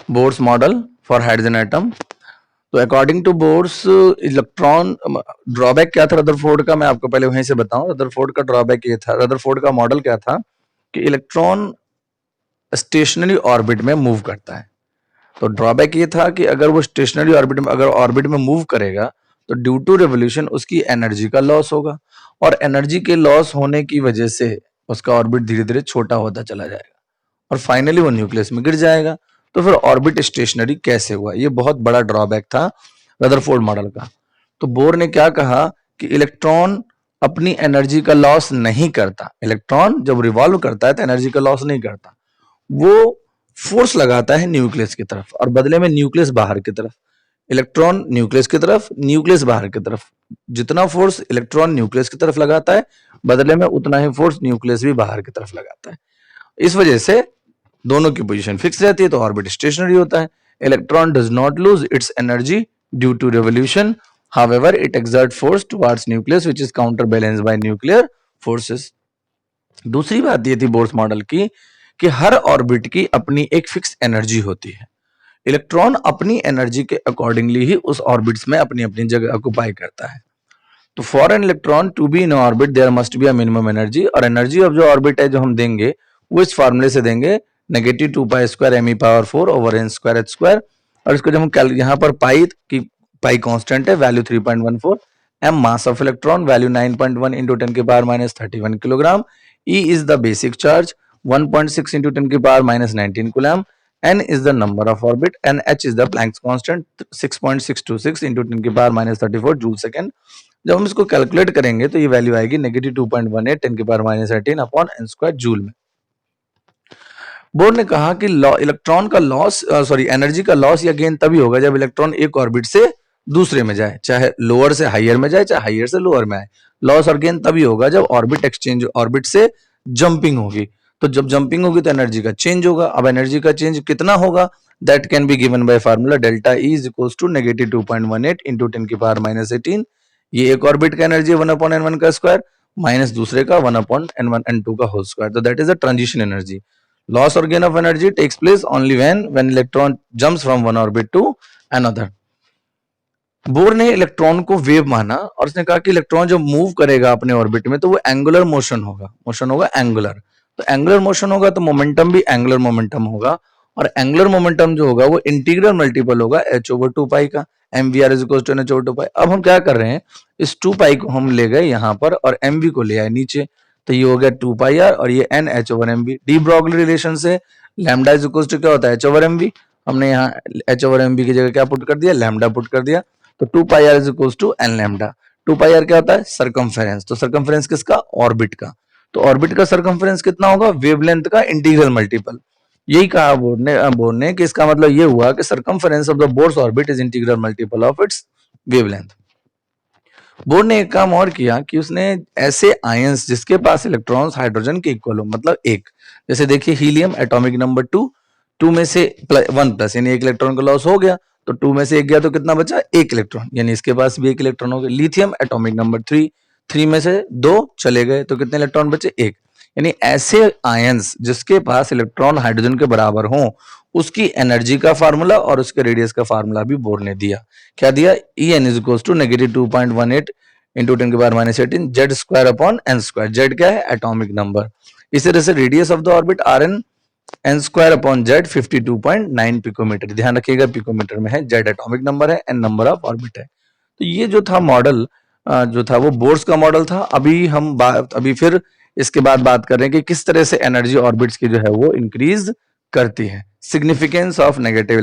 Bourse model for hydrogen atom. तो according to Bohr's electron drawback क्या था Rutherford का, मैं आपको पहले वहीं से बताऊं। रदरफोर्ड का ड्रॉबैक ये था, रदरफोर्ड का मॉडल क्या था कि इलेक्ट्रॉन स्टेशनरी ऑर्बिट में मूव करता है। तो ड्रॉबैक ये था कि अगर वो स्टेशनरी ऑर्बिट में अगर ऑर्बिट में मूव करेगा तो ड्यू टू रेवोल्यूशन उसकी एनर्जी का लॉस होगा, और एनर्जी के लॉस होने की वजह से उसका ऑर्बिट धीरे धीरे छोटा होता चला जाएगा और फाइनली वो न्यूक्लियस में गिर जाएगा। तो फिर ऑर्बिट स्टेशनरी कैसे हुआ, ये बहुत बड़ा ड्रॉबैक था रदरफोर्ड मॉडल का। तो बोर ने क्या कहा कि इलेक्ट्रॉन अपनी एनर्जी का लॉस नहीं करता, इलेक्ट्रॉन जब रिवॉल्व करता है तो एनर्जी का लॉस नहीं करता, वो फोर्स लगाता है न्यूक्लियस की तरफ और बदले में न्यूक्लियस बाहर की तरफ, इलेक्ट्रॉन न्यूक्लियस की तरफ, न्यूक्लियस बाहर की तरफ। जितना फोर्स इलेक्ट्रॉन न्यूक्लियस की तरफ लगाता है बदले में उतना ही फोर्स न्यूक्लियस भी बाहर की तरफ लगाता है। इस वजह से दोनों की पोजीशन फिक्स रहती है तो ऑर्बिट स्टेशनरी होता है। Electron does not lose its energy due to revolution, however it exert force towards nucleus which is counter balance by nuclear forces. दूसरी बात ये थी बोर्स मॉडल की कि हर ऑर्बिट की अपनी एक फिक्स एनर्जी होती है। इलेक्ट्रॉन अपनी एनर्जी के अकॉर्डिंगली ही उस ऑर्बिट्स में अपनी अपनी जगह ऑक्युपाई करता है। तो for an electron to be in orbit there must be a minimum energy, और एनर्जी ऑफ जो ऑर्बिट है जो हम देंगे वो इस फॉर्मूले से देंगे, negative 2π² me⁻⁴ over n² h²। और इसको जब हम यहाँ पर पाई की पाई कांस्टेंट है, value 3.14, m mass of electron value 9.1 into 10⁻⁻31 kilogram, E is the basic charge 1.6 into 10⁻⁻19 coulomb, n is the number of orbit and h is the Planck's constant 6.626 into 10⁻⁻34 joule second. जब हम इसको calculate करेंगे तो ये value आएगी negative 2.18 10⁻⁻18 upon n² joule में। Bore ने कहा कि इलेक्ट्रॉन का लॉस एनर्जी का लॉस या गेन तभी होगा जब इलेक्ट्रॉन एक ऑर्बिट से दूसरे में जाए, चाहे लोअर से हाइयर में जाए चाहे हाइयर से लोअर में आए। लॉस और गेन तभी होगा जब ऑर्बिट एक्सचेंज, ऑर्बिट से जंपिंग होगी। तो जब जंपिंग होगी तो एनर्जी का चेंज होगा। अब एनर्जी का चेंज कितना होगा, that can be given by formula delta E is equals to negative 2.18 into 10⁻⁻18। ये एक ऑर्बिट का एनर्जी 1/n1 का स्क्वायर माइनस दूसरे का 1/n1 n2 का होल स्क्वायर। तो that is the transition energy. Loss or gain of energy takes place only when electron jumps from one orbit to another. Bore ने electron को wave माना और उसने कहा कि इलेक्ट्रॉन जब मूव करेगा अपने ऑर्बिट में तो वो एंगुलर मोशन होगा एंगुलर। तो एंगुलर मोशन होगा तो मोमेंटम भी एंगुलर मोमेंटम होगा, और एंगुलर मोमेंटम जो होगा वो इंटीग्रल मल्टीपल होगा h/2π का, mvr is equal to h/2π। अब हम क्या कर रहे हैं, इस 2π को हम ले गए यहाँ पर और mv को ले आए नीचे, तो ये हो गया 2πr और ये n h/mv। De Broglie relation से लैम्डा इज इक्वल टू क्या होता है h/mv, हमने यहाँ h/mv की जगह क्या पुट कर दिया, लैम्डा पुट कर दिया। तो 2πr is equal to n lambda. 2πr क्या होता है, सरकमफेरेंस। तो सरकमफेरेंस किसका, ऑर्बिट का। तो ऑर्बिट का सरकमफेरेंस कितना होगा, वेवलेंथ का इंटीग्रल मल्टीपल। यही कहा बोर ने कि इसका मतलब ये हुआ कि circumference of the Bohr's orbit is integral multiple of its wavelength. Bohr ने एक काम और किया कि उसने ऐसे आयंस जिसके पास इलेक्ट्रॉन्स हाइड्रोजन के इक्वल हो, मतलब एक, जैसे देखिए हीलियम एटॉमिक नंबर 2 में से 1 प्लस यानी एक इलेक्ट्रॉन का लॉस हो गया, तो 2 में से 1 गया तो कितना बचा, 1 इलेक्ट्रॉन, यानी इसके पास भी 1 इलेक्ट्रॉन हो गया। लिथियम एटॉमिक नंबर 3 में से 2 चले गए तो कितने इलेक्ट्रॉन बचे, 1। यानी ऐसे आयंस जिसके पास इलेक्ट्रॉन हाइड्रोजन के बराबर हो उसकी एनर्जी का फार्मूला और उसके रेडियस का फार्मूला भी बोर ने दिया। क्या दिया, En is equal to negative 2.18 into 10⁻⁻18 Z square upon n square. Z क्या है, एटॉमिक नंबर। इसी तरह से radius of the orbit Rn n square upon Z 52.9 picometre. ध्यान रखिएगा पिकोमीटर में है, जेड एटॉमिक नंबर है, एन नंबर ऑफ ऑर्बिट है। तो ये जो था मॉडल जो था वो बोर्स का मॉडल था। अभी फिर इसके बाद बात कर रहे हैं कि किस तरह से एनर्जी ऑर्बिट्स की जो है वो इंक्रीज करती है। Significance of negative